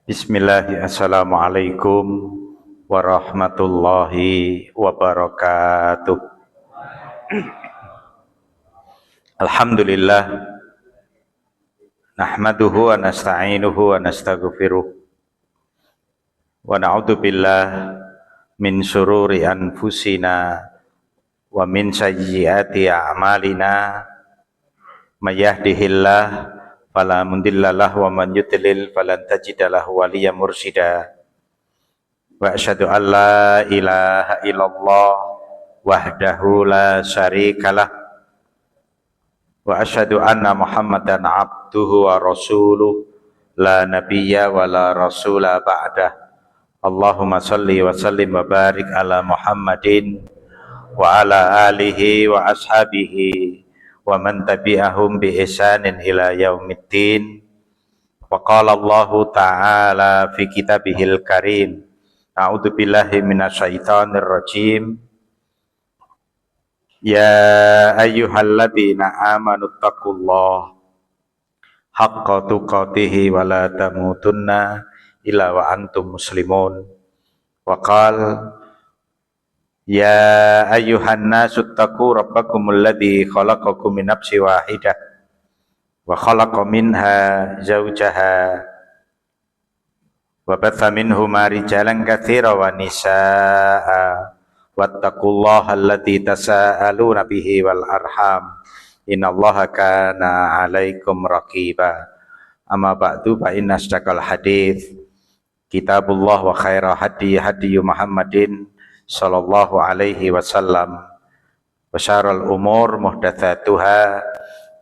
Bismillahirrahmanirrahim. Assalamualaikum warahmatullahi wabarakatuh. Alhamdulillah nahmaduhu wa nasta'inuhu wa nastaghfiruh wa na'udzu billah min syururi anfusina wa min sayyiati a'malina may yahdihillahu fala mudhillalah wa man yudlil falan tajida lahu waliyyan mursyida wa asyhadu an la ilaha illallah wahdahu la syarikalah wa asyhadu anna muhammadan abduhu wa rasuluh la nabiyya wa la rasula ba'dah. Allahumma salli wa sallim wa barik ala muhammadin wa ala alihi wa ashabihi wa man tabi'ahum bi ihsanin ila yaumiddin. Wa qala Allah ta'ala fi kitabihil karim, a'udzu billahi minasyaitonir rajim. Ya ayyuhalladzina amanu taqullaha haqqa tuqatih wa la tamutunna illa wa antum muslimun. Wa qala ya ayyuhan nasu taqu rabbakumul ladzi khalaqakum min nafsin wahidah wa khalaqa minha zawjaha wa batha minhuma rijalan katsiran wa nisaa'a wattaqullaha alladzi tasaaluna bihi wal arham innallaha kana 'alaikum raqiba. Amma ba'du fa inna asdaqal hadits kitabullah wa khairal hadi Muhammadin sallallahu alaihi wasallam wa syarrul umur muhdatsatuha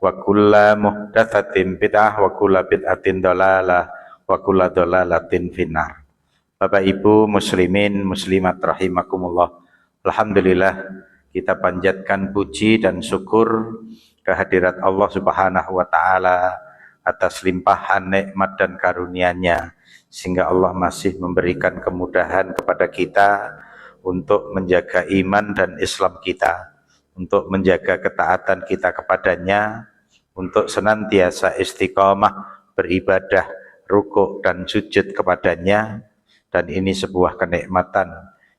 wa kullu muhdatsatin bid'ah wa kullu bid'atin dhalalah wa kullu dhalalatin finnar. Bapak Ibu muslimin muslimat rahimakumullah. Alhamdulillah kita panjatkan puji dan syukur kehadirat Allah Subhanahu wa taala atas limpahan nikmat dan karunia-Nya sehingga Allah masih memberikan kemudahan kepada kita untuk menjaga iman dan Islam kita, untuk menjaga ketaatan kita kepadanya, untuk senantiasa istiqamah beribadah, rukuk dan sujud kepadanya. Dan ini sebuah kenikmatan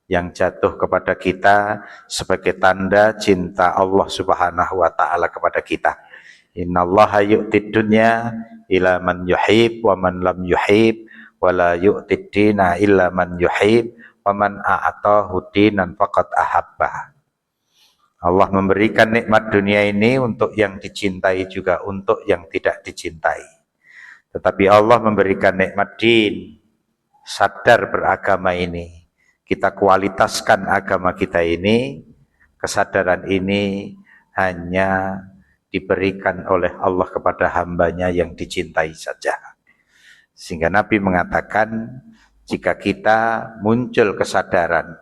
yang jatuh kepada kita sebagai tanda cinta Allah Subhanahu wa taala kepada kita. Innallaha yu'tid dunya ila man yuhib wa man lam yuhib wa la yu'tid dina illa man yuhib wa man a'atahu dinan faqad ahabbah. Allah memberikan nikmat dunia ini untuk yang dicintai juga untuk yang tidak dicintai. Tetapi Allah memberikan nikmat din, sadar beragama ini. Kita kualitaskan agama kita ini, kesadaran ini hanya diberikan oleh Allah kepada hambanya yang dicintai saja. Sehingga Nabi mengatakan, jika kita muncul kesadaran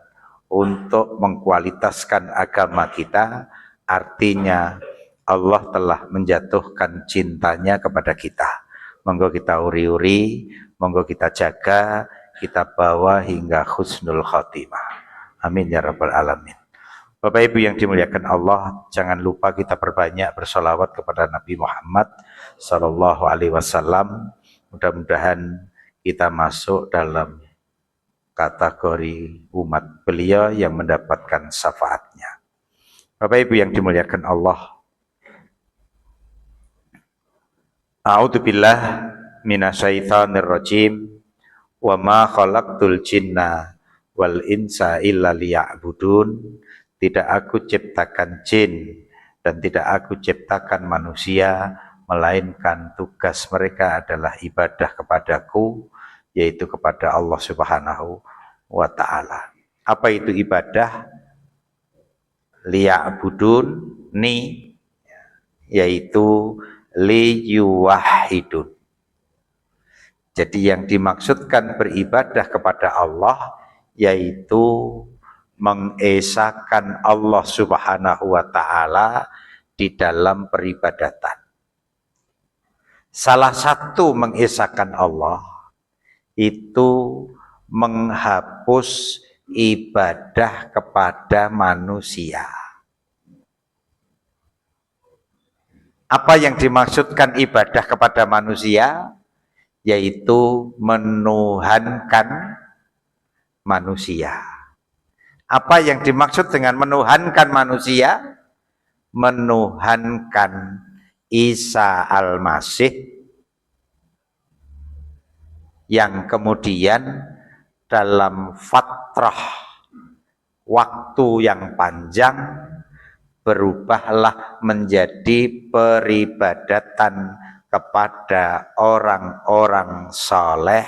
untuk mengkualitaskan agama kita, artinya Allah telah menjatuhkan cintanya kepada kita. Monggo kita uri-uri, monggo kita jaga, kita bawa hingga husnul khotimah. Amin ya rabbal alamin. Bapak Ibu yang dimuliakan Allah, jangan lupa kita perbanyak bersolawat kepada Nabi Muhammad sallallahu alaihi wasallam. Mudah-mudahan kita masuk dalam kategori umat beliau yang mendapatkan syafaatnya. Bapak Ibu yang dimuliakan Allah, a'udzubillah minasyaitonir rajim. Wa ma khalaqtul jinna wal insa illa liya'budun. Tidak aku ciptakan jin dan tidak aku ciptakan manusia melainkan tugas mereka adalah ibadah kepadaku, yaitu kepada Allah Subhanahu wa ta'ala. Apa itu ibadah? Liya'budun ni, yaitu liyuwahidun. Jadi yang dimaksudkan beribadah kepada Allah yaitu mengesahkan Allah Subhanahu wa ta'ala di dalam peribadatan. Salah satu mengesahkan Allah itu menghapus ibadah kepada manusia. Apa yang dimaksudkan ibadah kepada manusia? yaitu menuhankan manusia. Apa yang dimaksud dengan menuhankan manusia? Menuhankan Isa Al-Masih yang kemudian dalam fatrah waktu yang panjang berubahlah menjadi peribadatan kepada orang-orang saleh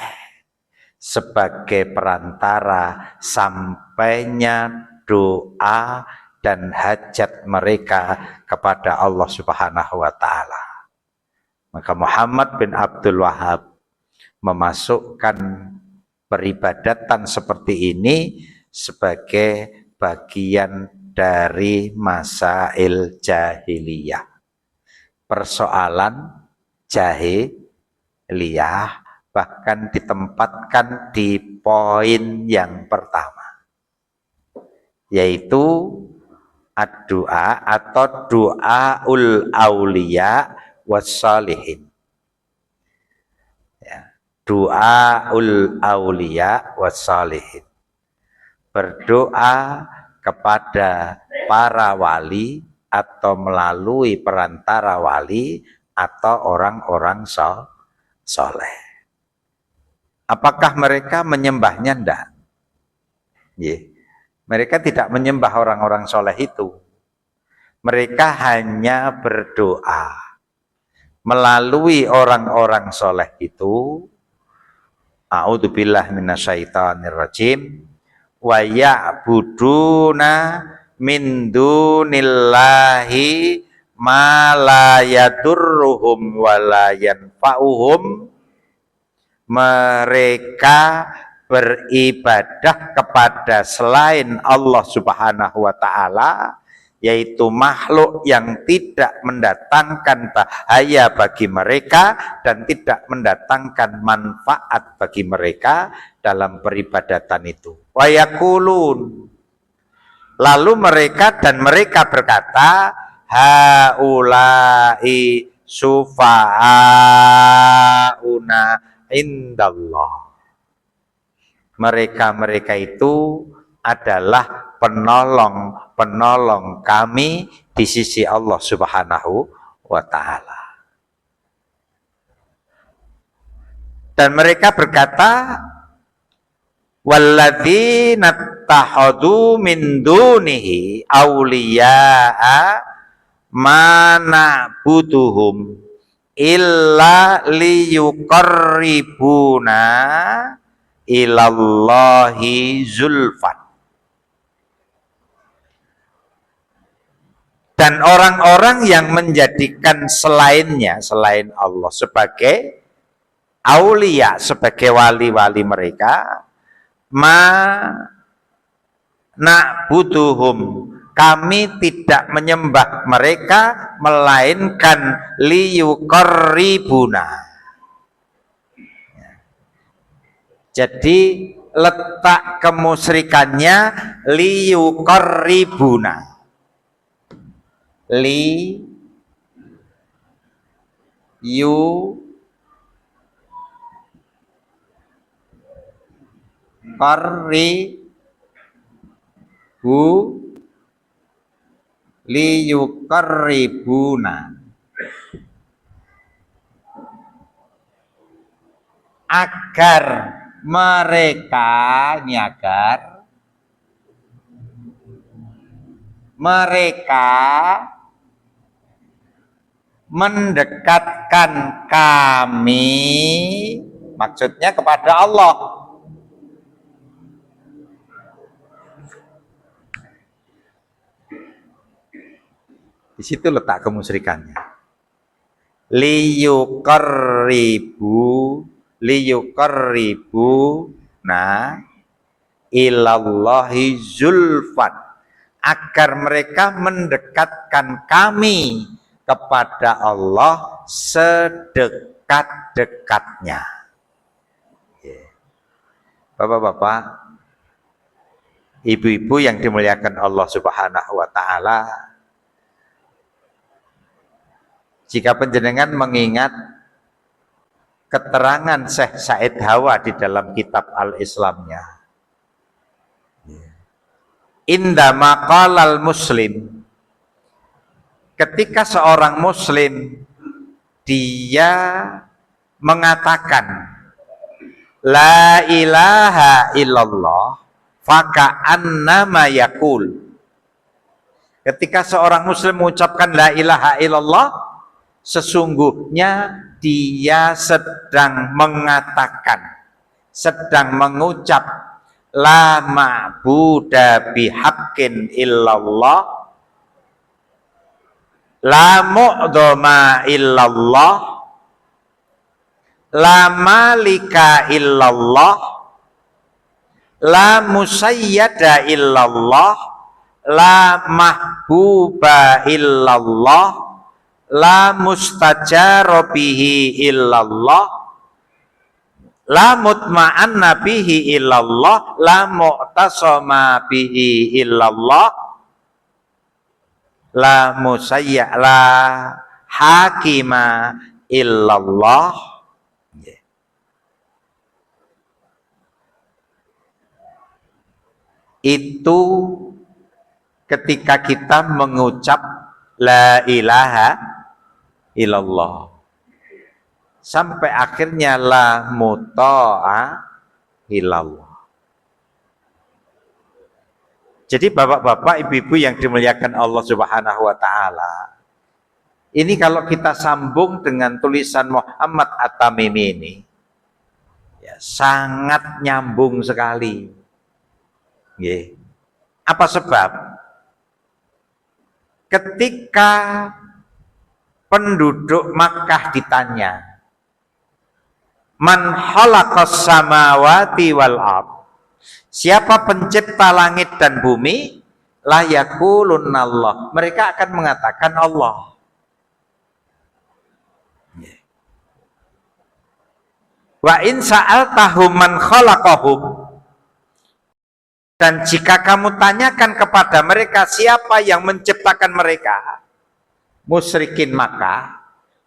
sebagai perantara sampainya doa dan hajat mereka kepada Allah Subhanahu wa taala. Maka Muhammad bin Abdul Wahhab memasukkan peribadatan seperti ini sebagai bagian dari masail jahiliyah. Persoalan jahiliyah bahkan ditempatkan di poin yang pertama, yaitu ad-du'a atau du'aul auliya wassalihin. Du'aul auliya wassalihin, berdoa kepada para wali atau melalui perantara wali atau orang-orang soleh. Apakah mereka menyembahnya? Tidak. Mereka tidak menyembah orang-orang soleh itu. Mereka hanya berdoa melalui orang-orang soleh itu. A'udzubillah minasyaitonirrajim. Wa ya'buduna min dunillahi ma la yadurruhum wa la yanfa'uhum. Mereka beribadah kepada selain Allah Subhanahu wa taala, yaitu makhluk yang tidak mendatangkan bahaya bagi mereka dan tidak mendatangkan manfaat bagi mereka dalam peribadatan itu. Wa yaqulun, lalu mereka berkata, haula'i sufa'auna indallah. Mereka itu adalah penolong kami di sisi Allah Subhanahu wa taala. Dan mereka berkata, walladzina ittakhadhu min dunihi awliya'a ma na'buduhum illa liyuqarribuna ilallahi zulfan. Dan orang-orang yang menjadikan selain Allah sebagai aulia, sebagai wali-wali mereka, ma na'buduhum, kami tidak menyembah mereka melainkan liyuqarribuna. Jadi letak kemusyrikannya liyuqarribuna. Li yu qarri bu liyuqarribuna, agar mereka mendekatkan kami, maksudnya kepada Allah. Di situ letak kemusyrikannya. Liyuqarribuna ilallahi zulfan, agar mereka mendekatkan kami kepada Allah sedekat-dekatnya. Bapak-bapak, ibu-ibu yang dimuliakan Allah Subhanahu wa taala, jika panjenengan mengingat keterangan Syekh Said Hawa di dalam kitab Al-Islamnya. Indama qalal muslim, ketika seorang muslim dia mengatakan la ilaha illallah faka'annama yaqul. Ketika seorang muslim mengucapkan la ilaha illallah, sesungguhnya dia sedang mengatakan, sedang mengucap la ma'buda bihaqqin illallah, la mu'dhama illallah, la malika illallah, la musayyada illallah, la mahbuba illallah, la mustajara bihi illallah, la mutma'anna bihi illallah, la mu'tasama bihi illallah, la musayya la hakima illallah. Itu ketika kita mengucap la ilaha illallah sampai akhirnya la muta'a illallah. Jadi bapak-bapak, ibu-ibu yang dimuliakan Allah Subhanahu wa taala, ini kalau kita sambung dengan tulisan Muhammad At-Tamimi ini, ya, sangat nyambung sekali. Apa sebab? Ketika penduduk Makkah ditanya, man khalaqas samawati wal ard, siapa pencipta langit dan bumi? La yaqulunallah, mereka akan mengatakan Allah. Wa in sa'altahum man khalaqahum, dan jika kamu tanyakan kepada mereka siapa yang menciptakan mereka, musyrikin Makkah,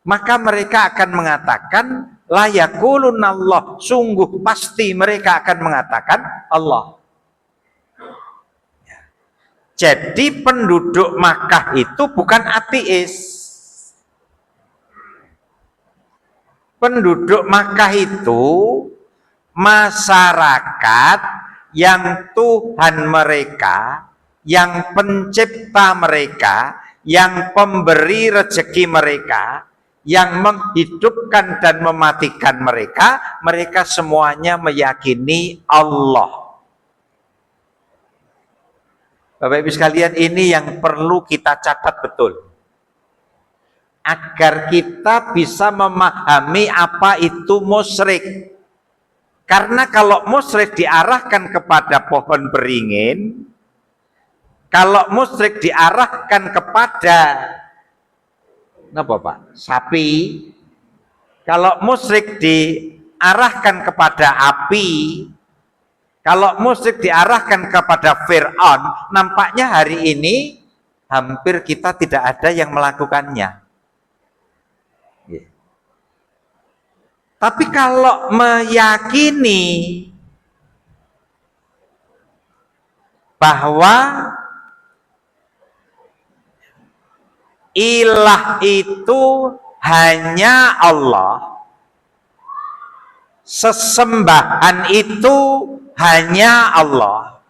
maka mereka akan mengatakan la yaqulunallah, sungguh pasti mereka akan mengatakan Allah. Jadi penduduk Makkah itu bukan ateis. Penduduk Makkah itu masyarakat yang Tuhan mereka, yang pencipta mereka, yang pemberi rezeki mereka, yang menghidupkan dan mematikan mereka, mereka semuanya meyakini Allah. Bapak Ibu sekalian, ini yang perlu kita catat betul, agar kita bisa memahami apa itu musyrik. Karena kalau musyrik diarahkan kepada pohon beringin, kalau musyrik diarahkan kepada apa Pak? Sapi, kalau musyrik diarahkan kepada api, kalau musyrik diarahkan kepada Fir'aun, nampaknya hari ini hampir kita tidak ada yang melakukannya. Tapi kalau meyakini bahwa ilah itu hanya Allah, sesembahan itu hanya Allah,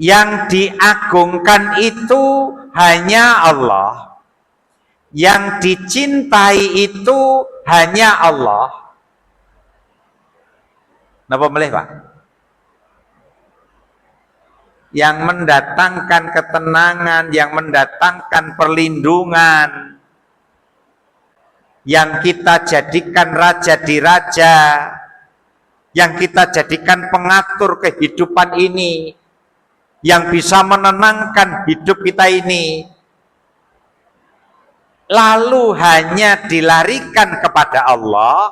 yang diagungkan itu hanya Allah, yang dicintai itu hanya Allah. Napa melih Pak? Yang mendatangkan ketenangan, yang mendatangkan perlindungan, yang kita jadikan raja di raja, yang kita jadikan pengatur kehidupan ini, yang bisa menenangkan hidup kita ini, lalu hanya dilarikan kepada Allah,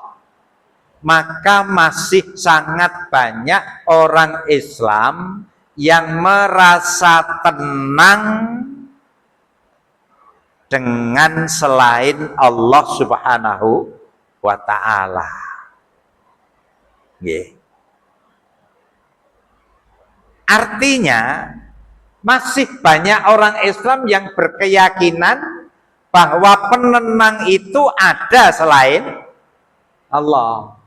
maka masih sangat banyak orang Islam yang merasa tenang dengan selain Allah Subhanahu wa ta'ala. Artinya masih banyak orang Islam yang berkeyakinan bahwa penenang itu ada selain Allah.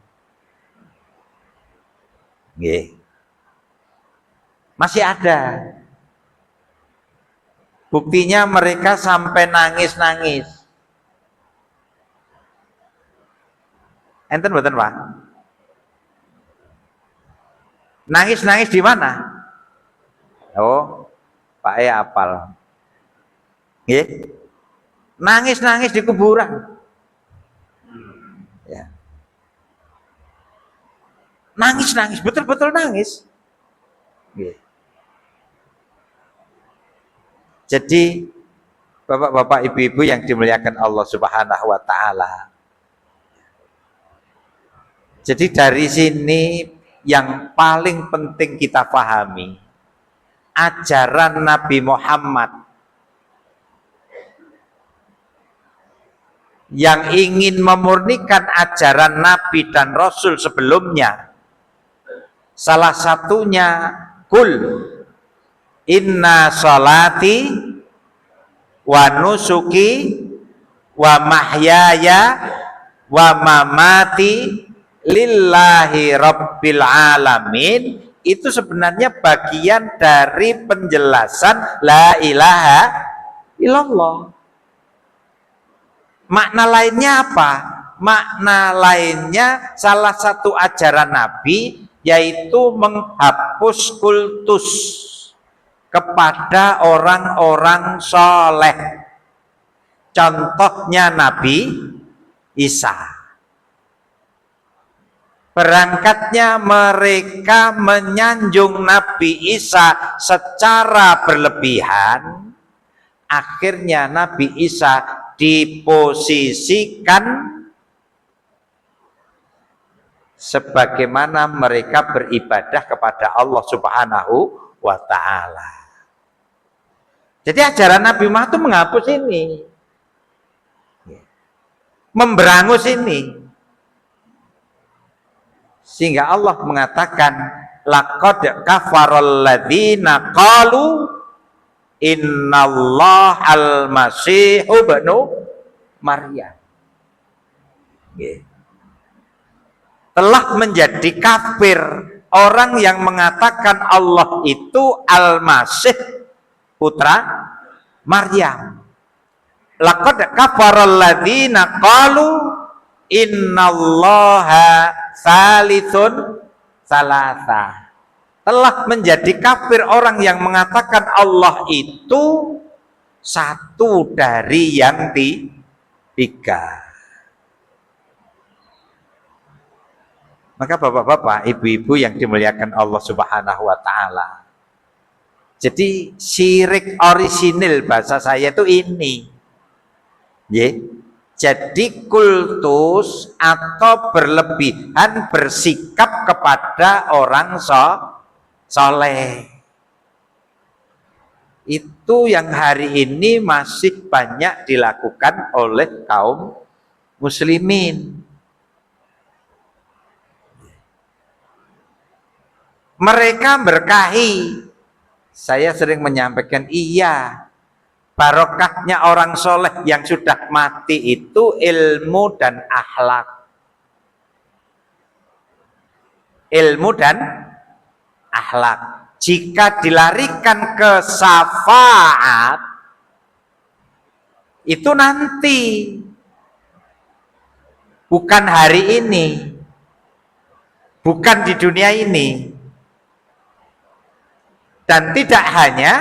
Masih ada. Buktinya mereka sampai nangis-nangis. Enten mboten, Pak? Nangis-nangis di mana? Oh, Pak apal. Nggih. Nangis-nangis di kuburan. Ya. Nangis-nangis, betul-betul nangis. Nggih. Jadi Bapak-bapak, ibu-ibu yang dimuliakan Allah Subhanahu wa taala. Jadi dari sini yang paling penting kita pahami, ajaran Nabi Muhammad yang ingin memurnikan ajaran Nabi dan Rasul sebelumnya. Salah satunya kul inna sholati wa nusuki wa mahyaya wa mamati lillahi rabbil alamin. Itu sebenarnya bagian dari penjelasan la ilaha illallah. Makna lainnya apa? Makna lainnya salah satu ajaran Nabi yaitu menghapus kultus kepada orang-orang soleh. Contohnya Nabi Isa. Berangkatnya mereka menyanjung Nabi Isa secara berlebihan. Akhirnya Nabi Isa diposisikan sebagaimana mereka beribadah kepada Allah Subhanahu wa ta'ala. Jadi ajaran Nabi Muhammad itu menghapus ini, memberangus ini, sehingga Allah mengatakan laqad kafaral ladzina qalu innallah al-masih ibnu Maryam. Telah menjadi kafir orang yang mengatakan Allah itu al-masih putra Maryam. Laqad kafaral ladzina qalu innallaha salithun salasa. Telah menjadi kafir orang yang mengatakan Allah itu satu dari yang tiga. Maka bapak-bapak, ibu-ibu yang dimuliakan Allah Subhanahu wa ta'ala. Jadi syirik orisinil bahasa saya itu ini. Jadi kultus atau berlebihan bersikap kepada orang soleh. Itu yang hari ini masih banyak dilakukan oleh kaum muslimin. Mereka berkahi. Saya sering menyampaikan, iya, barokahnya orang soleh yang sudah mati itu ilmu dan akhlak. Ilmu dan akhlak. Jika dilarikan ke syafaat, itu nanti, bukan hari ini, bukan di dunia ini. Dan tidak hanya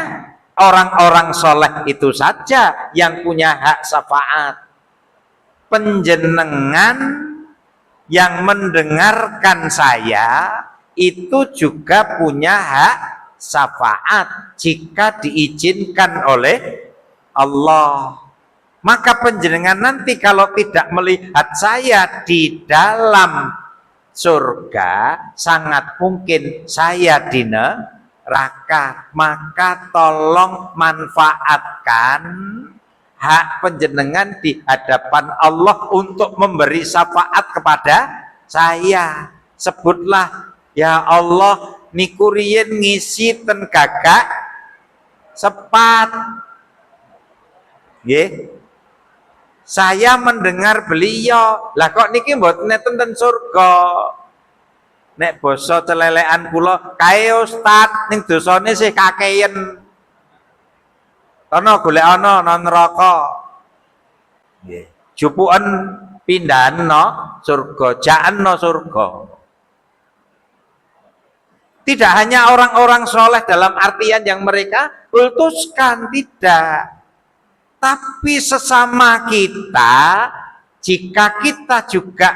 orang-orang soleh itu saja yang punya hak syafaat. Penjenengan yang mendengarkan saya itu juga punya hak syafaat jika diizinkan oleh Allah. Maka penjenengan nanti kalau tidak melihat saya di dalam surga, sangat mungkin saya di neraka. Maka tolong manfaatkan hak panjenengan di hadapan Allah untuk memberi syafaat kepada saya. Sebutlah, ya Allah, niku riyen ngisi ten gagak sepat. Nggih. Saya mendengar beliau, lah kok niki mboten nenten ten surga. Nek basa celelekan kula, kae Ustaz ning dosane sih kakeyen. Ana golek ana neraka. Nggih. Jupuken pindahan surga, jaan surga. Tidak hanya orang-orang soleh dalam artian yang mereka kultuskan, tidak. Tapi sesama kita, jika kita juga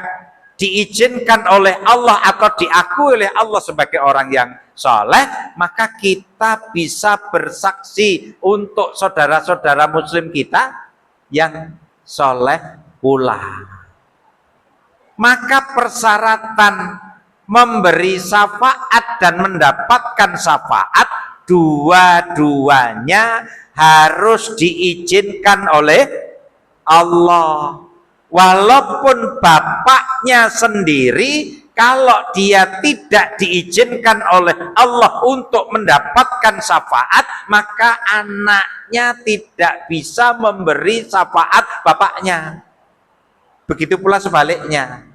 diizinkan oleh Allah atau diakui oleh Allah sebagai orang yang soleh, maka kita bisa bersaksi untuk saudara-saudara muslim kita yang soleh pula. Maka persyaratan memberi syafaat dan mendapatkan syafaat dua-duanya harus diizinkan oleh Allah. Walaupun bapaknya sendiri, kalau dia tidak diizinkan oleh Allah untuk mendapatkan syafaat, maka anaknya tidak bisa memberi syafaat bapaknya. Begitu pula sebaliknya.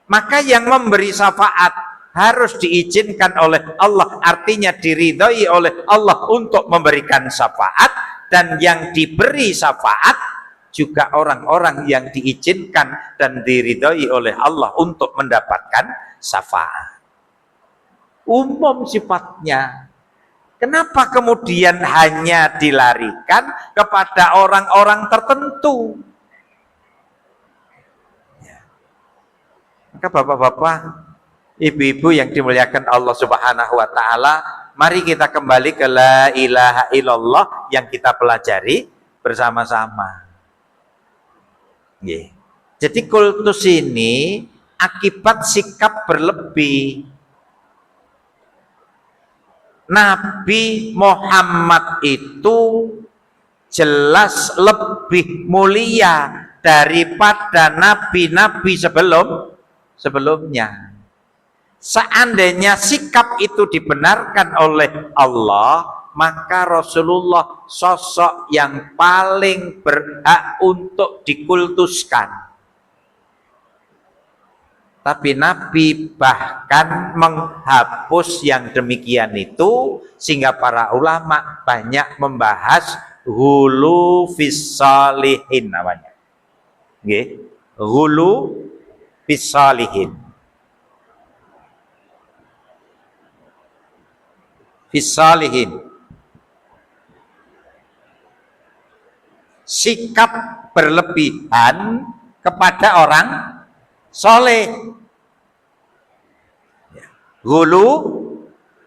Maka yang memberi syafaat harus diizinkan oleh Allah, artinya diridhoi oleh Allah untuk memberikan syafaat, dan yang diberi syafaat juga orang-orang yang diizinkan dan diridhoi oleh Allah untuk mendapatkan syafaat. Umum sifatnya. Kenapa kemudian hanya dilarikan kepada orang-orang tertentu? Maka bapak-bapak, ibu-ibu yang dimuliakan Allah Subhanahu wa taala, mari kita kembali ke la ilaha illallah yang kita pelajari bersama-sama. Jadi kultus ini akibat sikap berlebih. Nabi Muhammad itu jelas lebih mulia daripada nabi-nabi sebelumnya. Seandainya sikap itu dibenarkan oleh Allah, maka Rasulullah sosok yang paling berhak untuk dikultuskan. Tapi Nabi bahkan menghapus yang demikian itu, sehingga para ulama banyak membahas hulu fis shalihin namanya. Nggih, hulu fis shalihin. Fis shalihin. Sikap berlebihan kepada orang soleh. Hulu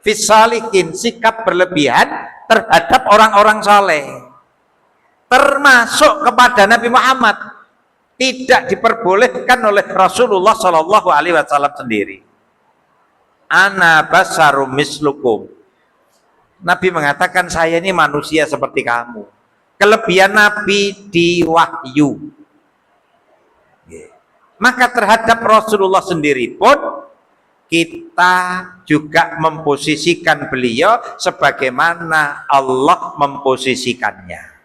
fisalikin, sikap berlebihan terhadap orang-orang soleh, termasuk kepada Nabi Muhammad, tidak diperbolehkan oleh Rasulullah Shallallahu Alaihi Wasallam sendiri. Ana basarum mislukum. Nabi mengatakan, saya ini manusia seperti kamu. Kelebihan Nabi di wahyu. Maka terhadap Rasulullah sendiri pun kita juga memposisikan beliau sebagaimana Allah memposisikannya.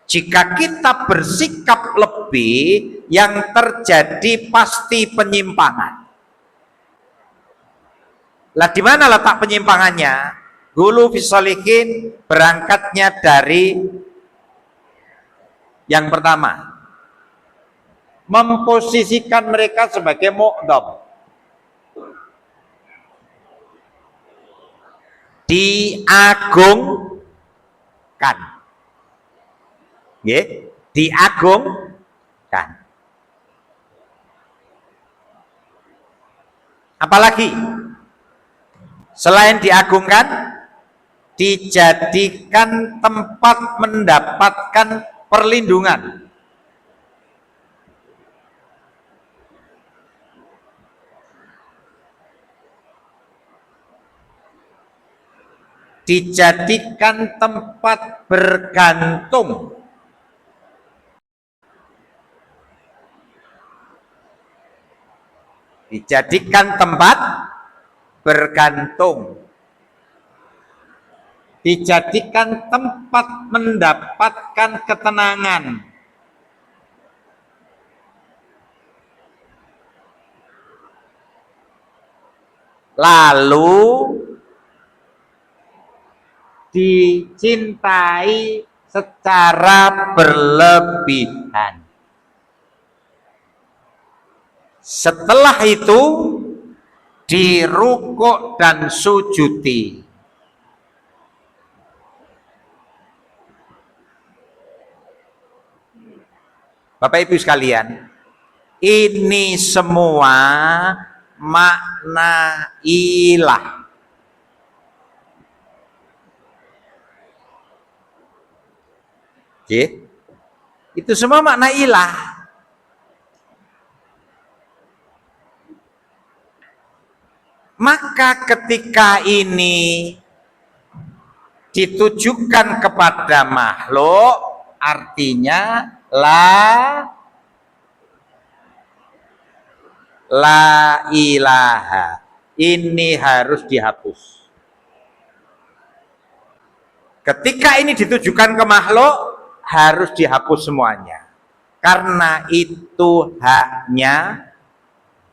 Jika kita bersikap lebih, yang terjadi pasti penyimpangan. Lah di mana letak penyimpangannya? Hulu fisalihin berangkatnya dari yang pertama, memposisikan mereka sebagai mu'dham, diagungkan, diagungkan. Apalagi selain diagungkan, dijadikan tempat mendapatkan perlindungan. Dijadikan tempat bergantung dijadikan tempat bergantung, dijadikan tempat mendapatkan ketenangan. Lalu dicintai secara berlebihan. Setelah itu dirukuk dan sujudi. Bapak Ibu sekalian, ini semua makna ilah. Oke? Itu semua makna ilah. Maka ketika ini ditujukan kepada makhluk, artinya la ilaha. Ini harus dihapus. Ketika ini ditujukan ke makhluk, harus dihapus semuanya. Karena itu haknya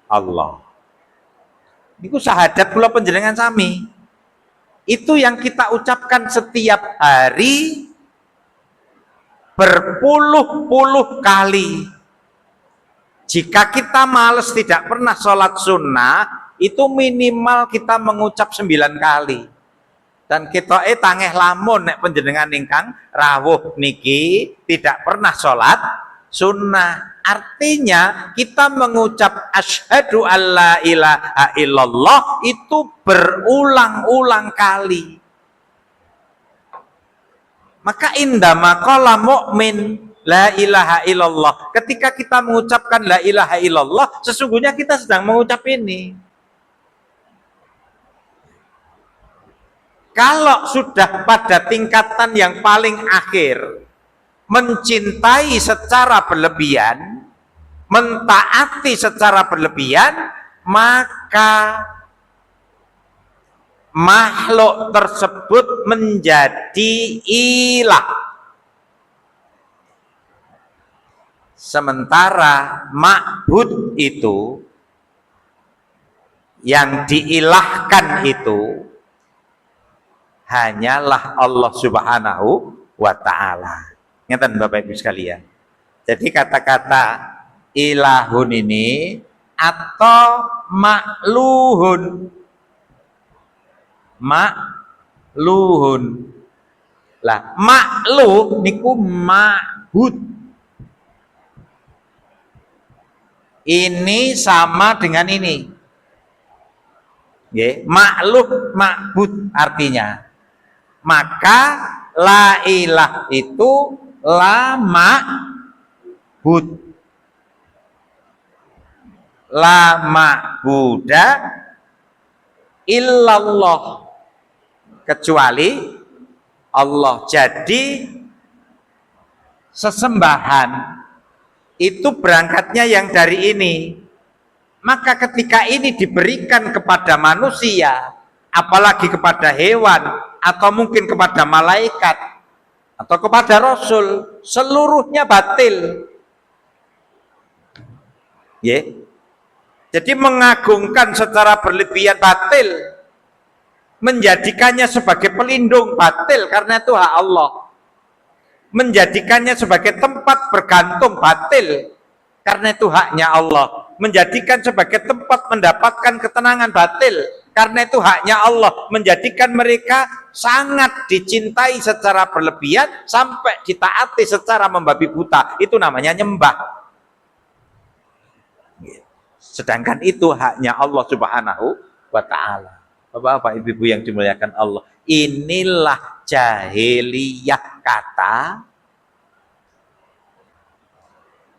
Allah. Itu syahadat kula panjenengan sami. Itu yang kita ucapkan setiap hari berpuluh-puluh kali. Jika kita males tidak pernah sholat sunnah, itu minimal kita mengucap 9 kali. Dan kita tangeh lamun nek panjenengan ingkang rawuh niki tidak pernah sholat sunnah. Artinya kita mengucap asyhadu alla ilaha illallah itu berulang-ulang kali. Maka indama qala mu'min la ilaha illallah, ketika kita mengucapkan la ilaha illallah, sesungguhnya kita sedang mengucap ini. Kalau sudah pada tingkatan yang paling akhir, mencintai secara berlebihan, mentaati secara berlebihan, maka makhluk tersebut menjadi ilah. Sementara ma'bud itu, yang diilahkan itu hanyalah Allah Subhanahu wa ta'ala. Ngeten Bapak Ibu sekalian. Jadi kata-kata ilahun ini atau makluhun. Makluhun. Lah, makluh niku ma'bud. Ini sama dengan ini. Nggih, makluh ma'bud artinya. Maka la ilah itu la ma'bud, la ma'buda illallah, kecuali Allah. Jadi sesembahan itu berangkatnya yang dari ini. Maka ketika ini diberikan kepada manusia, apalagi kepada hewan, atau mungkin kepada malaikat, atau kepada Rasul, seluruhnya batil. Yeah. Jadi mengagungkan secara berlebihan batil, menjadikannya sebagai pelindung batil, karena itu hak Allah. Menjadikannya sebagai tempat bergantung batil, karena itu haknya Allah. Menjadikan sebagai tempat mendapatkan ketenangan batil, karena itu haknya Allah. Menjadikan mereka sangat dicintai secara berlebihan sampai ditaati secara membabi buta, itu namanya nyembah. Sedangkan itu haknya Allah Subhanahu wa ta'ala. Bapak-bapak, ibu-ibu yang dimuliakan Allah, inilah jahiliyah kata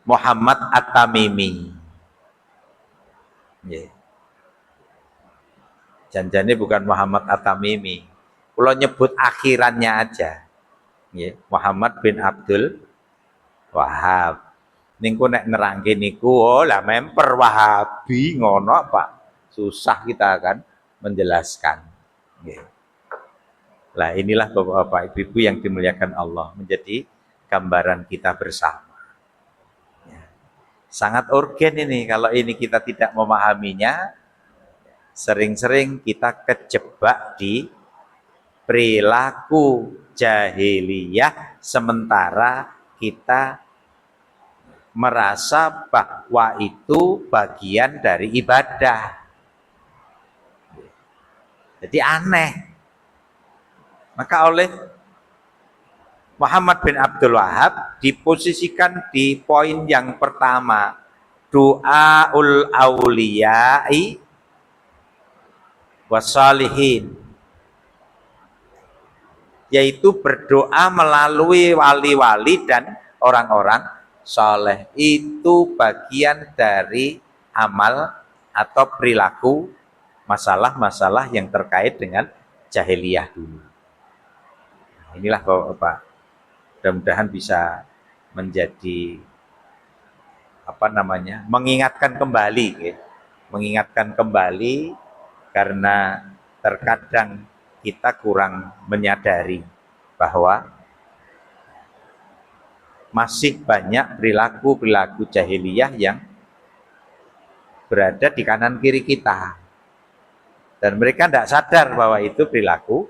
Muhammad At-Tamimi. Janjane bukan Muhammad At-Tamimi. Kalau nyebut akhirannya aja. Muhammad bin Abdul Wahab. Niku nek nerangke niku oh lah memper Wahabi ngono Pak. Susah kita akan menjelaskan. Nggih. Lah inilah Bapak-bapak Ibu-ibu yang dimuliakan Allah menjadi gambaran kita bersama. Ya. Sangat urgen ini kalau ini kita tidak memahaminya, sering-sering kita kejebak di perilaku jahiliyah sementara kita merasa bahwa itu bagian dari ibadah. Jadi aneh. Maka oleh Muhammad bin Abdul Wahab diposisikan di poin yang pertama, du'aul auliyai wassalihin, yaitu berdoa melalui wali-wali dan orang-orang soleh. Itu bagian dari amal atau perilaku masalah-masalah yang terkait dengan jahiliyah dulu. Inilah Bapak, mudah-mudahan bisa menjadi mengingatkan kembali, ya. Mengingatkan kembali karena terkadang kita kurang menyadari bahwa masih banyak perilaku-perilaku jahiliyah yang berada di kanan kiri kita. Dan mereka tidak sadar bahwa itu perilaku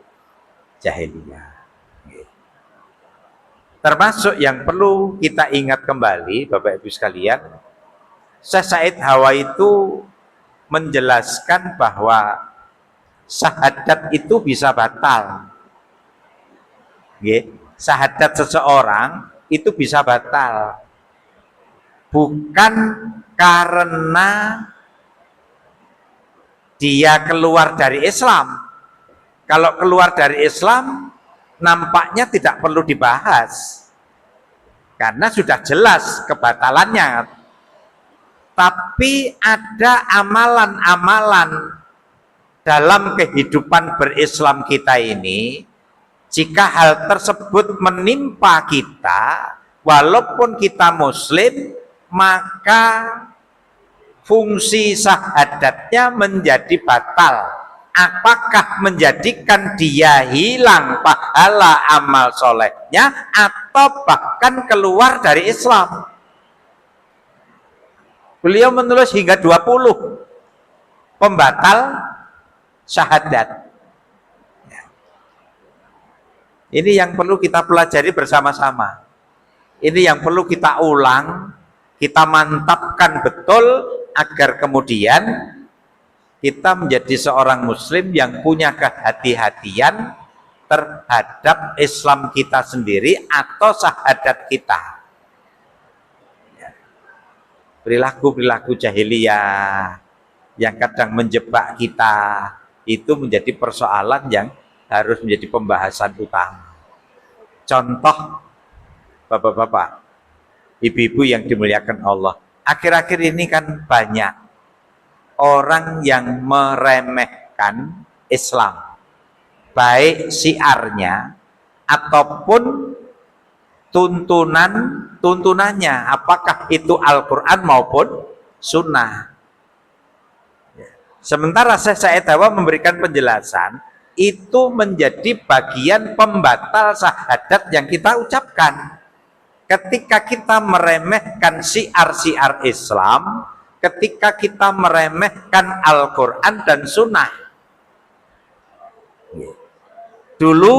jahiliyah. Termasuk yang perlu kita ingat kembali, Bapak Ibu sekalian, Syekh Said Hawa itu menjelaskan bahwa syahadat itu bisa batal. Syahadat seseorang itu bisa batal. Bukan karena dia keluar dari Islam. Kalau keluar dari Islam, nampaknya tidak perlu dibahas. Karena sudah jelas kebatalannya. Tapi ada amalan-amalan dalam kehidupan berislam kita ini, jika hal tersebut menimpa kita, walaupun kita muslim, maka fungsi syahadatnya menjadi batal. Apakah menjadikan dia hilang pahala amal solehnya atau bahkan keluar dari Islam? Beliau menulis hingga 20 pembatal syahadat. Ini yang perlu kita pelajari bersama-sama. Ini yang perlu kita ulang, kita mantapkan betul agar kemudian kita menjadi seorang muslim yang punya kehati-hatian terhadap Islam kita sendiri atau syahadat kita. Perilaku-perilaku jahiliyah yang kadang menjebak kita itu menjadi persoalan yang harus menjadi pembahasan utama. Contoh, Bapak-bapak, Ibu-ibu yang dimuliakan Allah, akhir-akhir ini kan banyak orang yang meremehkan Islam, baik syiarnya ataupun tuntunannya, apakah itu Al-Quran maupun Sunnah. Sementara Syekh Said Hawa memberikan penjelasan, itu menjadi bagian pembatal syahadat yang kita ucapkan. Ketika kita meremehkan syiar-syiar Islam, ketika kita meremehkan Al-Quran dan Sunnah. Dulu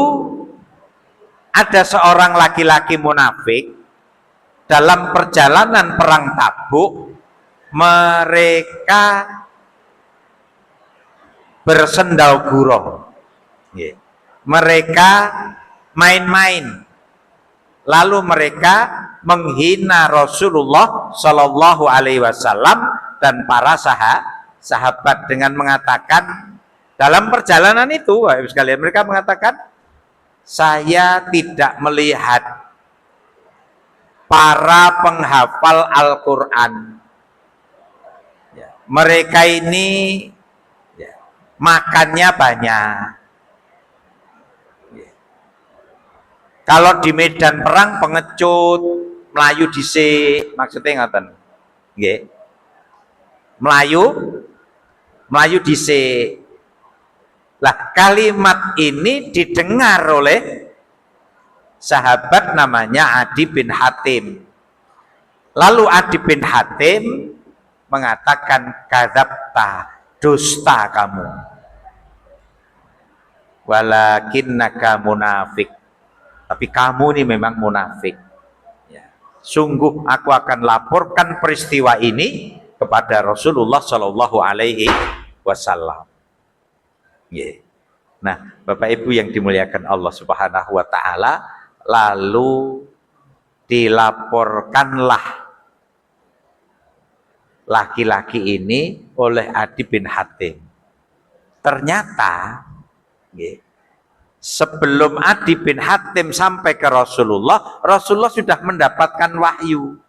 ada seorang laki-laki munafik dalam perjalanan perang Tabuk, mereka bersendau gurau. Mereka main-main. Lalu mereka menghina Rasulullah Shallallahu Alaihi Wasallam dan para sahabat dengan mengatakan dalam perjalanan itu, sekalian mereka mengatakan, saya tidak melihat para penghafal Al-Quran. Mereka ini makannya banyak. Kalau di medan perang pengecut, melayu dhisik, maksudnya ngoten. Nggih. Melayu dhisik. Lah kalimat ini didengar oleh sahabat namanya Adi bin Hatim. Lalu Adi bin Hatim mengatakan, kadzabta, dusta kamu. Walakinnaka munafik. Tapi kamu ini memang munafik. Ya. Sungguh aku akan laporkan peristiwa ini kepada Rasulullah Shallallahu Alaihi Wasallam. Yeah. Nah, Bapak Ibu yang dimuliakan Allah Subhanahu Wa Taala, lalu dilaporkanlah laki-laki ini oleh Adi bin Hatim. Ternyata, yeah, sebelum Adi bin Hatim sampai ke Rasulullah, Rasulullah sudah mendapatkan wahyu.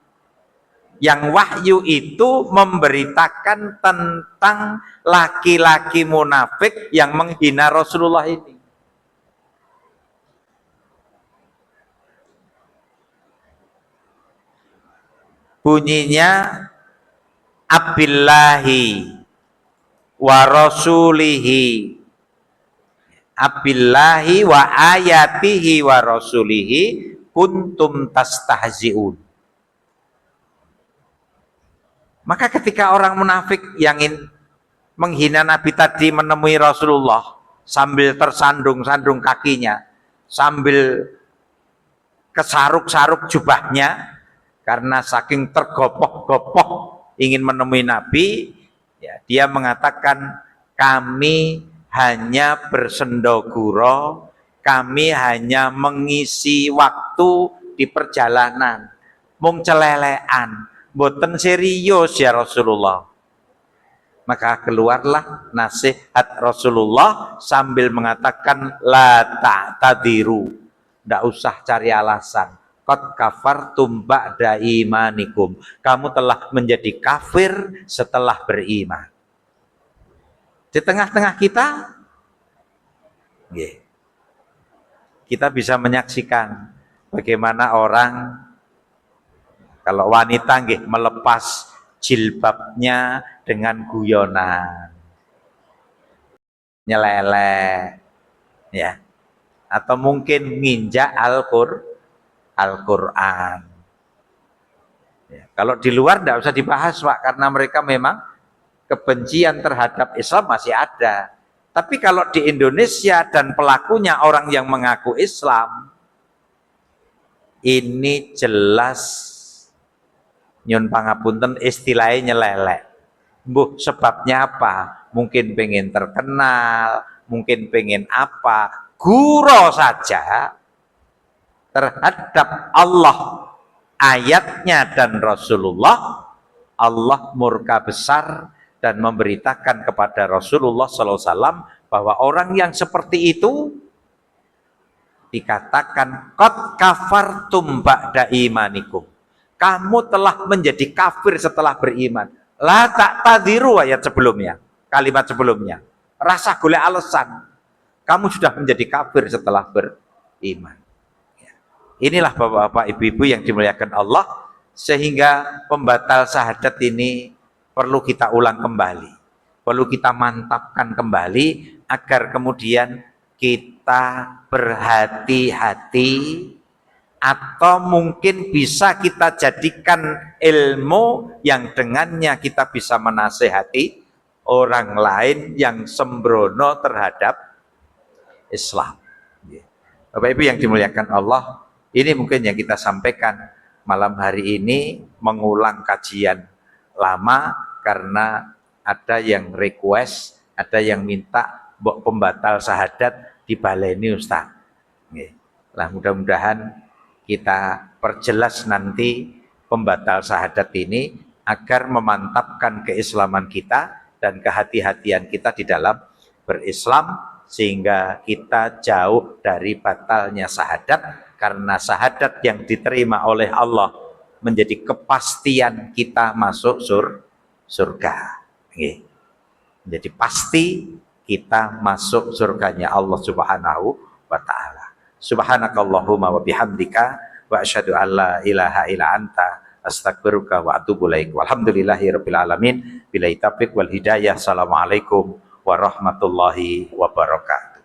Yang wahyu itu memberitakan tentang laki-laki munafik yang menghina Rasulullah ini. Bunyinya, abillahi wa rasulihi, abillahi wa ayatihi wa rasulihi kuntum tastahzi'un. Maka ketika orang munafik yang ingin menghina Nabi tadi menemui Rasulullah sambil tersandung-sandung kakinya, sambil kesaruk-saruk jubahnya karena saking tergopoh-gopoh ingin menemui Nabi, ya, dia mengatakan, kami hanya bersendoguro, kami hanya mengisi waktu di perjalanan, mung celelean, boten serius ya Rasulullah. Maka keluarlah nasihat Rasulullah sambil mengatakan, la ta'tadiru, tidak usah cari alasan, qad kafartum ba'da imanikum, kamu telah menjadi kafir setelah beriman. Di tengah-tengah kita, kita bisa menyaksikan bagaimana orang, kalau wanita melepas jilbabnya dengan guyonan, nyeleleh, ya, atau mungkin nginjak Al-Quran. Ya, kalau di luar tidak usah dibahas, Pak, karena mereka memang kebencian terhadap Islam masih ada. Tapi kalau di Indonesia dan pelakunya orang yang mengaku Islam, ini jelas nyun pangapunten istilahnya nyelelek. Mbuh sebabnya apa? Mungkin pengen terkenal, mungkin pengen apa, guro saja terhadap Allah, ayatnya dan Rasulullah, Allah murka besar dan memberitakan kepada Rasulullah SAW bahwa orang yang seperti itu dikatakan qad kafartum ba'da imanikum, kamu telah menjadi kafir setelah beriman. La ta'tadiru, ayat sebelumnya, kalimat sebelumnya, rasa golek alasan, kamu sudah menjadi kafir setelah beriman. Inilah bapak-bapak, ibu-ibu yang dimuliakan Allah, sehingga pembatal syahadat ini perlu kita ulang kembali, perlu kita mantapkan kembali agar kemudian kita berhati-hati, atau mungkin bisa kita jadikan ilmu yang dengannya kita bisa menasehati orang lain yang sembrono terhadap Islam. Bapak Ibu yang dimuliakan Allah, ini mungkin yang kita sampaikan malam hari ini, mengulang kajian lama karena ada yang request, ada yang minta pembatal syahadat dibaleni Ustaz. Lah mudah-mudahan kita perjelas nanti pembatal syahadat ini agar memantapkan keislaman kita dan kehati-hatian kita di dalam berislam, sehingga kita jauh dari batalnya syahadat, karena syahadat yang diterima oleh Allah menjadi kepastian kita masuk surga. Jadi pasti kita masuk surganya Allah Subhanahu wa Ta'ala. Subhanakallahumma wa bihamdika wa asyhadu an la ilaha illa anta astaghfiruka wa atubu ilaik. Walhamdulillahirabbil alamin. Billahi taufiq wal hidayah. Assalamualaikum warahmatullahi wabarakatuh.